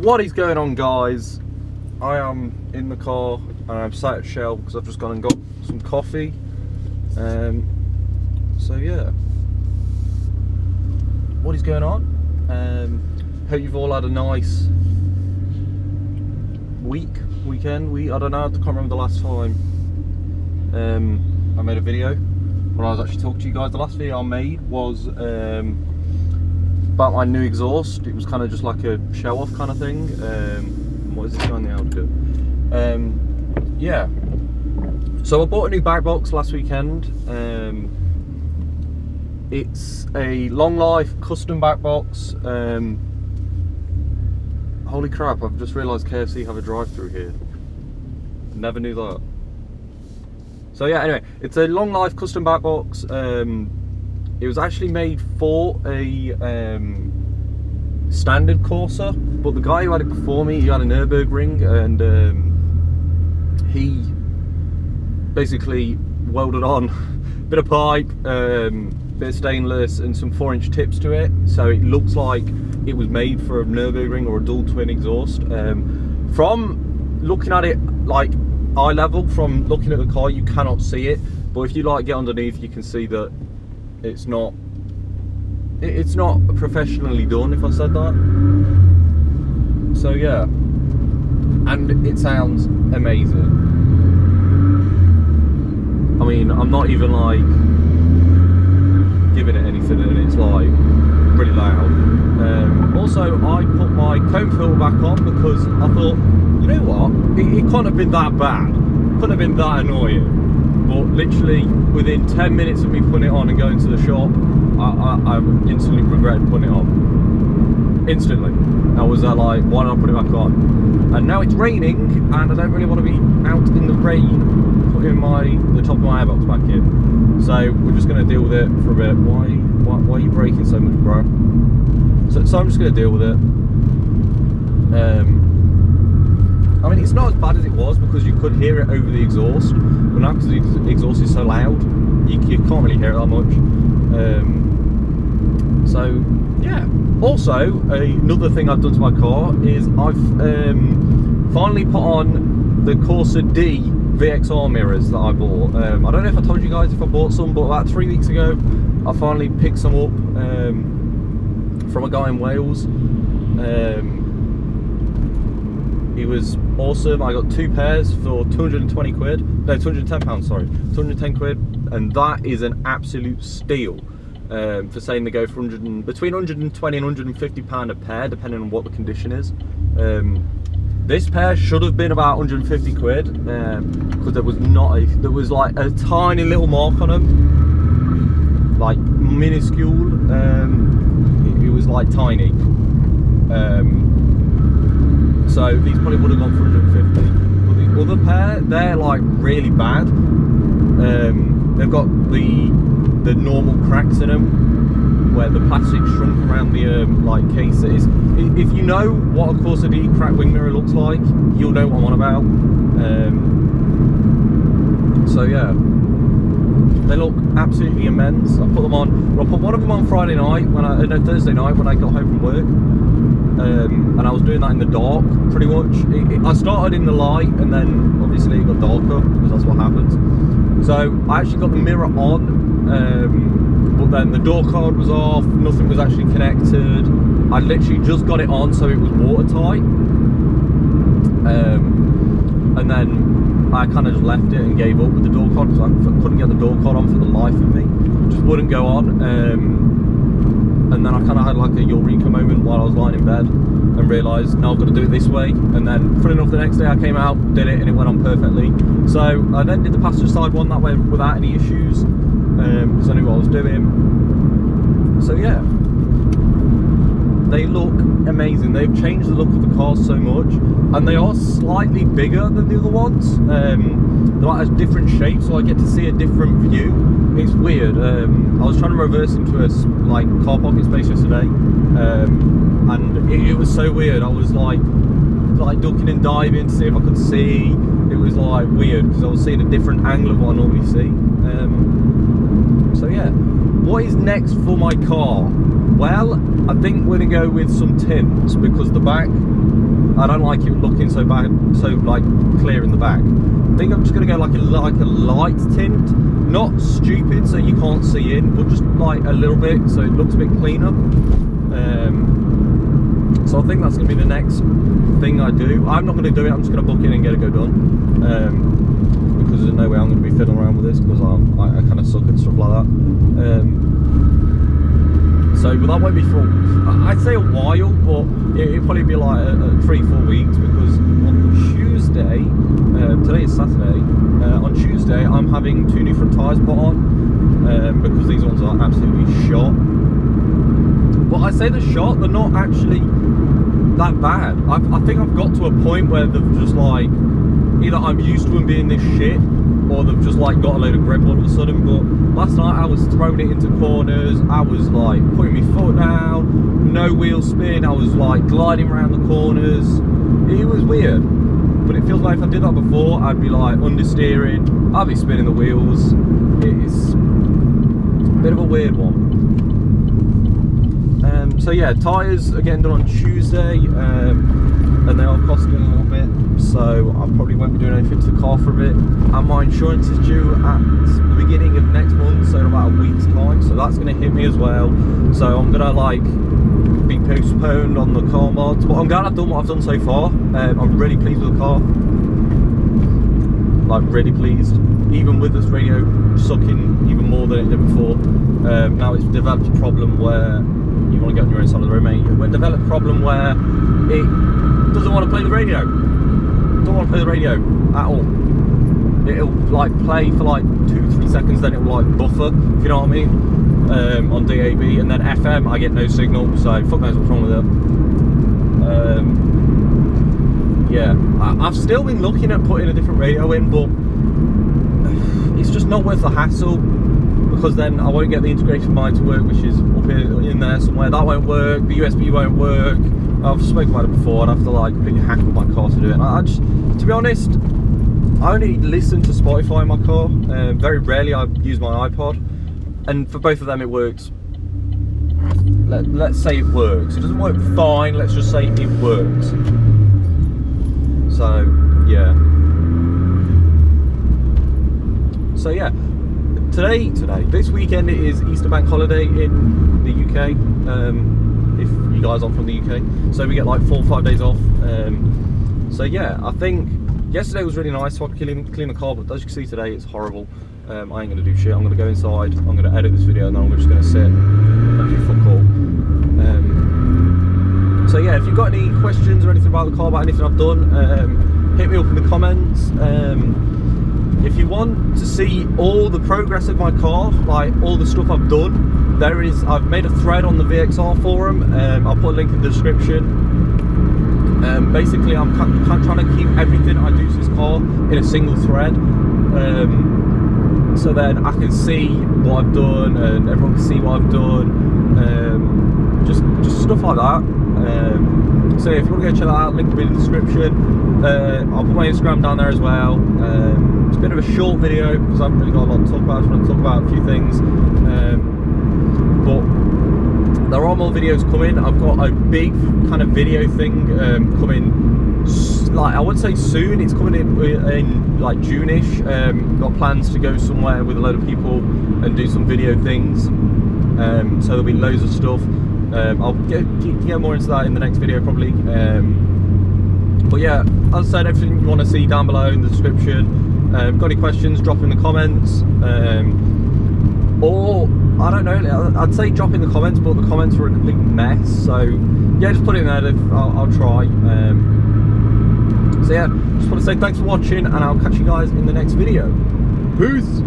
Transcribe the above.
What is going on, guys? I am in the car and I'm sat at Shell because I've just gone and got some coffee. So yeah, what is going on? Hope you've all had a nice weekend. I don't know, I can't remember the last time I made a video when I was actually talking to you guys. The last video I made was about my new exhaust. It was kind of just like a show off kind of thing. What is this guy in the outfit? Yeah, so I bought a new back box last weekend. It's a long life custom back box. Holy crap, I've just realised KFC have a drive-through here. Never knew that. So yeah, anyway, it's a long life custom back box. It was actually made for a standard Corsa, but the guy who had it before me, he had a Nürburgring, and he basically welded on a bit of pipe, bit of stainless and some 4-inch tips to it, so it looks like it was made for a Nürburgring or a dual twin exhaust. From looking at it like eye level, from looking at the car, you cannot see it, but if you like get underneath, you can see that it's not professionally done, if I said that. So yeah, and it sounds amazing. I mean, I'm not even like giving it anything, and it's like really loud. Also, I put my comb filter back on because I thought, you know what, it can't have been that bad, couldn't have been that annoying. But literally within 10 minutes of me putting it on and going to the shop, I instantly regretted putting it on. Instantly. I was like, why did I put it back on? And now it's raining, and I don't really want to be out in the rain putting the top of my airbox back in. So we're just going to deal with it for a bit. Why are you braking so much, bro? So I'm just going to deal with it. I mean, it's not as bad as it was because you could hear it over the exhaust, but now because the exhaust is so loud, you can't really hear it that much. So yeah. Also, another thing I've done to my car is I've finally put on the Corsa D VXR mirrors that I bought. I don't know if I told you guys if I bought some, but about 3 weeks ago I finally picked some up from a guy in Wales. He was awesome. I got 2 pairs for 220 quid. No, 210 pounds, sorry. 210 quid. And that is an absolute steal. For saying they go for between 120 and 150 pound a pair, depending on what the condition is. This pair should have been about 150 quid, because there was like a tiny little mark on them, like minuscule. It was like tiny. So these probably would have gone for 150. But the other pair, they're like really bad. They've got the normal cracks in them where the plastic shrunk around the like cases. If you know what a Corsa D cracked wing mirror looks like, you'll know what I'm on about. So yeah, they look absolutely immense. I put them on. Well, I put one of them on Friday night Thursday night when I got home from work. And I was doing that in the dark, pretty much. I started in the light, and then obviously it got darker because that's what happens. So I actually got the mirror on, but then the door card was off, nothing was actually connected. I literally just got it on so it was watertight, and then I kind of just left it and gave up with the door card because I couldn't get the door card on for the life of me. It just wouldn't go on. And then I kind of had like a eureka moment while I was lying in bed and realised, no, I've got to do it this way. And then, funny enough, the next day I came out, did it, and it went on perfectly. So I then did the passenger side one that way without any issues, because I knew what I was doing. So yeah, they look amazing. They've changed the look of the cars so much, and they are slightly bigger than the other ones. They're like a different shape, so I get to see a different view. It's weird. I was trying to reverse into a like car parking space yesterday, and it was so weird. I was like ducking and diving to see if I could see. It was like weird because I was seeing a different angle of what I normally see. So yeah, what is next for my car? Well, I think we're gonna go with some tints because the back I don't like it looking so bad, so like clear in the back. I think I'm just gonna go like a light tint, not stupid so you can't see in, but just like a little bit so it looks a bit cleaner. So I think that's gonna be the next thing I do. I'm not gonna do it. I'm just gonna book in and get it done. Because there's no way I'm gonna be fiddling around with this because I kind of suck at stuff like that. So, but that won't be for, I'd say a while, but it'll probably be like 3-4 weeks, because on Tuesday, today is Saturday, on Tuesday I'm having 2 new front tyres put on, because these ones are absolutely shot. But I say they're shot, they're not actually that bad. I think I've got to a point where they've just like, either I'm used to them being this shit, or they've just like got a load of grip all of a sudden. But last night I was throwing it into corners, I was like putting my foot down, no wheel spin, I was like gliding around the corners. It was weird, but it feels like if I did that before, I'd be like understeering, I'd be spinning the wheels. It's a bit of a weird one. So yeah, tyres are getting done on Tuesday, and they are costing a little bit, so I probably won't be doing anything to the car for a bit. And my insurance is due at the beginning of next month, so in about a week's time, so that's going to hit me as well. So I'm going to like be postponed on the car mods, but I'm glad I've done what I've done so far. I'm really pleased with the car, like really pleased, even with this radio sucking even more than it did before. Now it's developed a problem where you want to get on your own side of the road, mate. We've developed a problem where it doesn't want to play the radio. Don't want to play the radio at all. It'll like play for like 2-3 seconds, then it will like buffer, if you know what I mean, on DAB, and then FM I get no signal, so fuck knows what's wrong with it. Yeah, I've still been looking at putting a different radio in, but it's just not worth the hassle, because then I won't get the integrated mic to work, which is up in there somewhere. That won't work, the USB won't work. I've spoken about it before, I'd have to like completely hack up my car to do it. And I just, to be honest, I only listen to Spotify in my car. Very rarely I use my iPod, and for both of them it works. Let's say it works. It doesn't work fine, let's just say it works. So yeah. So yeah, this weekend it is Easter bank holiday in the UK. If you guys aren't from the UK, so we get like 4 or 5 days off. So yeah, I think yesterday was really nice, so I could clean the car, but as you can see today it's horrible. I ain't gonna do shit. I'm gonna go inside, I'm gonna edit this video, and then I'm just gonna sit and do fuck all. So yeah, if you've got any questions or anything about the car, about anything I've done, hit me up in the comments. If you want to see all the progress of my car, like all the stuff I've done, I've made a thread on the VXR forum. I'll put a link in the description. Basically, I'm trying to keep everything I do to this car in a single thread, so then I can see what I've done and everyone can see what I've done. Just stuff like that. So yeah, if you want to go check that out, link will be in the description. I'll put my Instagram down there as well. It's a bit of a short video because I haven't really got a lot to talk about. I just want to talk about a few things. But there are more videos coming. I've got a big kind of video thing coming, like I would say soon. It's coming in like June-ish. Got plans to go somewhere with a load of people and do some video things. So there'll be loads of stuff. I'll get more into that in the next video probably. But yeah, as I said, everything you want to see down below in the description. Got any questions, drop in the comments. Or I don't know, I'd say drop in the comments, but the comments were a complete mess, so yeah, just put it in there. I'll try. So yeah, just want to say thanks for watching, and I'll catch you guys in the next video. Peace.